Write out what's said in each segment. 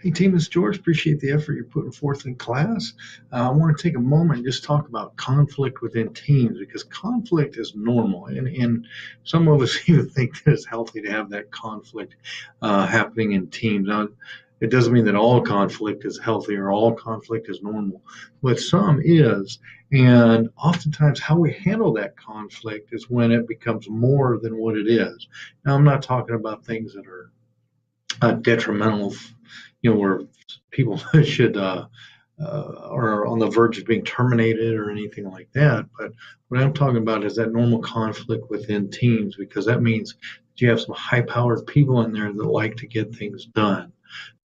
Hey, team, it's George. Appreciate the effort you're putting forth in class. I want to take a moment and just talk about conflict within teams because conflict is normal. And some of us even think that it's healthy to have that conflict happening in teams. Now, it doesn't mean that all conflict is healthy or all conflict is normal, but some is. And oftentimes, how we handle that conflict is when it becomes more than what it is. Now, I'm not talking about things that are detrimental, where people should are on the verge of being terminated or anything like that. But what I'm talking about is that normal conflict within teams, because that means that you have some high-powered people in there that like to get things done.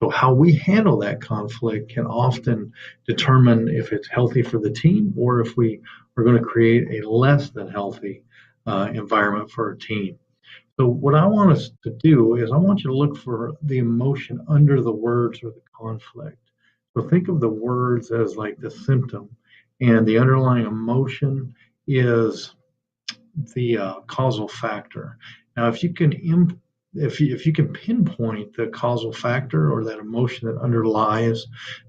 So how we handle that conflict can often determine if it's healthy for the team or if we are going to create a less than healthy environment for our team. So what I want us to do is I want you to look for the emotion under the words or the conflict. So think of the words as like the symptom, and the underlying emotion is the causal factor. Now, if you can if you can pinpoint the causal factor or that emotion that underlies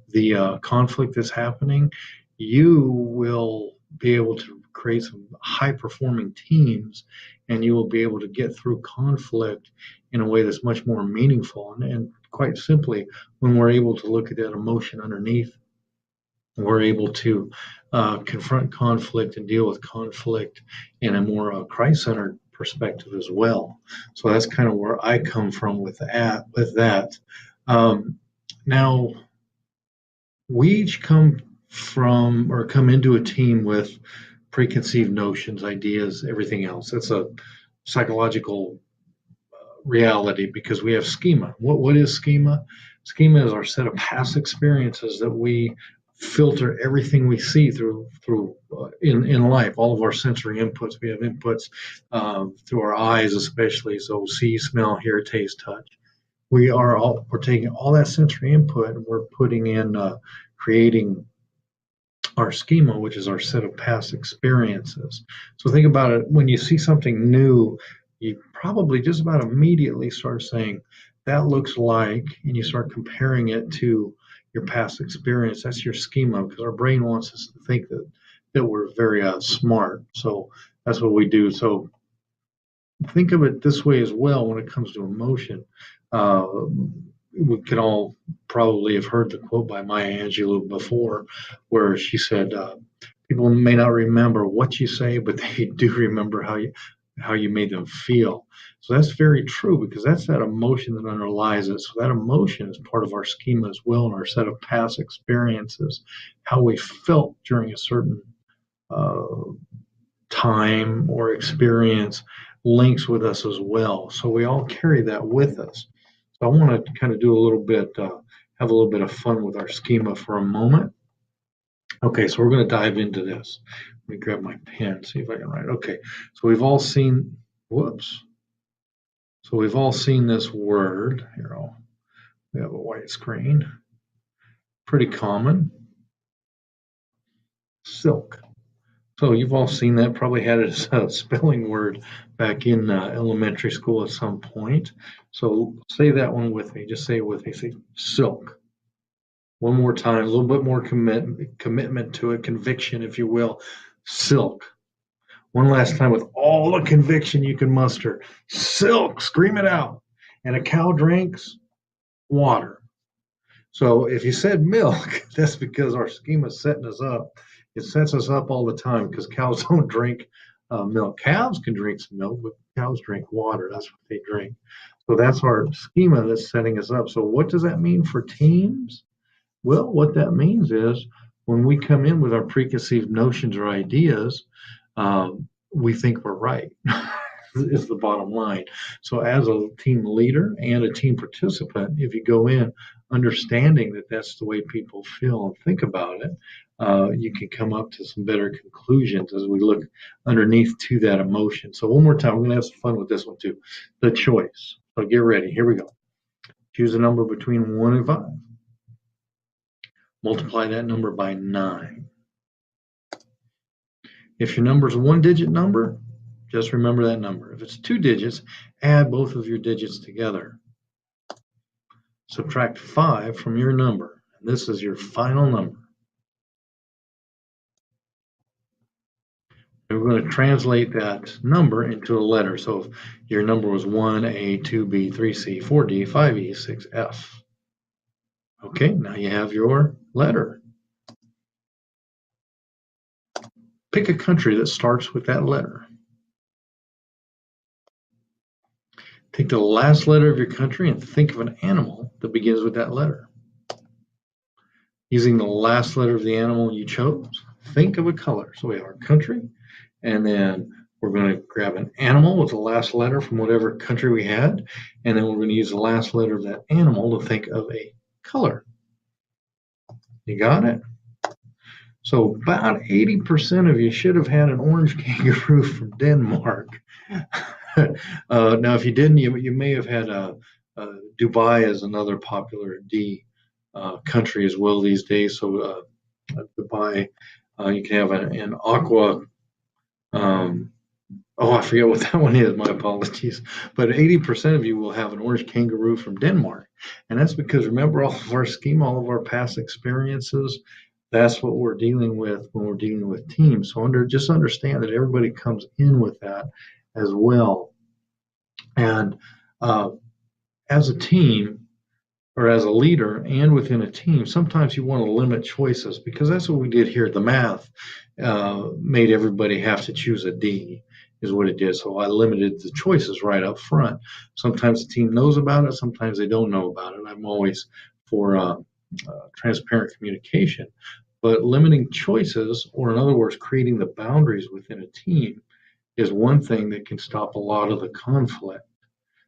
the conflict that's happening, you will be able to create some high performing teams, and you will be able to get through conflict in a way that's much more meaningful. And quite simply, when we're able to look at that emotion underneath, we're able to confront conflict and deal with conflict in a more Christ-centered perspective as well. So that's kind of where I come from with that. Now, we each come into a team with preconceived notions, ideas, everything else. It's a psychological reality because we have schema. What is schema? Schema is our set of past experiences that we filter everything we see through in life. All of our sensory inputs. We have inputs through our eyes, especially. So see, smell, hear, taste, touch. We're taking all that sensory input and we're putting in creating our schema, which is our set of past experiences. So think about it. When you see something new, you probably just about immediately start saying, that looks like, and you start comparing it to your past experience. That's your schema, because our brain wants us to think that we're very smart. So that's what we do. So think of it this way as well when it comes to emotion. We can all probably have heard the quote by Maya Angelou before, where she said, "People may not remember what you say, but they do remember how you made them feel." So that's very true because that's that emotion that underlies it. So that emotion is part of our schema as well, and our set of past experiences, how we felt during a certain uh, time or experience links with us as well. So we all carry that with us. So I want to kind of do a little bit, have a little bit of fun with our schema for a moment. Okay, so we're going to dive into this. Let me grab my pen, see if I can write. Okay, so we've all seen, whoops. So we've all seen this word. Here, we have a white screen. Pretty common. Silk. So you've all seen that, probably had it as a spelling word back in elementary school at some point. So say that one with me. Just say it with me. Say silk. One more time, a little bit more commitment to it, conviction, if you will. Silk. One last time with all the conviction you can muster. Silk. Scream it out. And a cow drinks water. So if you said milk, that's because our schema is setting us up. It sets us up all the time because cows don't drink milk. Calves can drink some milk, but cows drink water. That's what they drink. So that's our schema that's setting us up. So what does that mean for teams? Well, what that means is when we come in with our preconceived notions or ideas, we think we're right. Is the bottom line. So as a team leader and a team participant, if you go in understanding that that's the way people feel and think about it, you can come up to some better conclusions as we look underneath to that emotion. So one more time, we're going to have some fun with this one too. The choice. So get ready. Here we go. Choose a number between 1 and 5. Multiply that number by 9. If your number is a 1-digit number, just remember that number. If it's 2 digits, add both of your digits together. subtract 5 from your number. And this is your final number. And we're going to translate that number into a letter. So if your number was 1A, 2B, 3C, 4D, 5E, 6F. Okay, now you have your letter. Pick a country that starts with that letter. Take the last letter of your country and think of an animal that begins with that letter. Using the last letter of the animal you chose, think of a color. So we have our country, and then we're going to grab an animal with the last letter from whatever country we had, and then we're going to use the last letter of that animal to think of a color. You got it? So about 80% of you should have had an orange kangaroo from Denmark. Now, if you didn't, you may have had Dubai as another popular D country as well these days. So Dubai, you can have an aqua. I forget what that one is. My apologies. But 80% of you will have an orange kangaroo from Denmark. And that's because, remember, all of our schema, all of our past experiences, that's what we're dealing with when we're dealing with teams. So just understand that everybody comes in with that as well. And as a team, or as a leader and within a team, sometimes you want to limit choices, because that's what we did here. The math made everybody have to choose a D, is what it did. So I limited the choices right up front. Sometimes the team knows about it, sometimes they don't know about it. I'm always for transparent communication, but limiting choices, or in other words, creating the boundaries within a team, is one thing that can stop a lot of the conflict.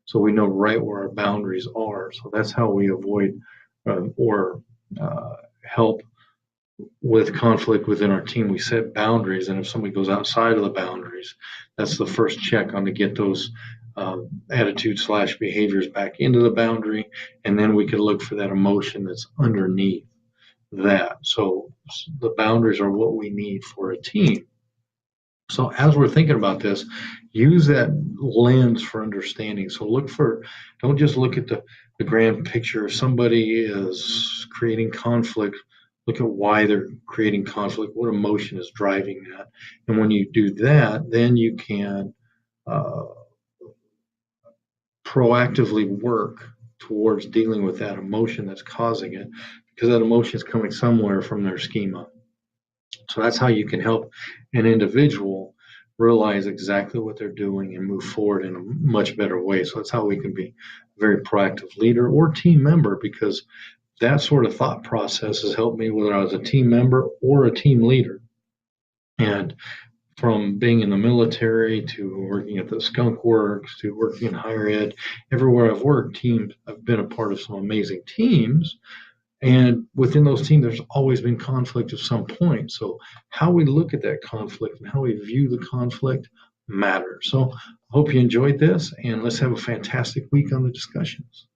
So we know right where our boundaries are. So that's how we avoid or help with conflict within our team. We set boundaries, and if somebody goes outside of the boundaries, that's the first check on to get those attitudes / behaviors back into the boundary, and then we can look for that emotion that's underneath that. So the boundaries are what we need for a team. So as we're thinking about this, use that lens for understanding. So don't just look at the grand picture. If somebody is creating conflict, look at why they're creating conflict, what emotion is driving that. And when you do that, then you can proactively work towards dealing with that emotion that's causing it, because that emotion is coming somewhere from their schema. So that's how you can help an individual realize exactly what they're doing and move forward in a much better way. So that's how we can be a very proactive leader or team member, because that sort of thought process has helped me whether I was a team member or a team leader. And from being in the military to working at the skunk works to working in higher ed, everywhere I've worked, I've been a part of some amazing teams. And within those teams, there's always been conflict at some point. So how we look at that conflict and how we view the conflict matters. So I hope you enjoyed this, and let's have a fantastic week on the discussions.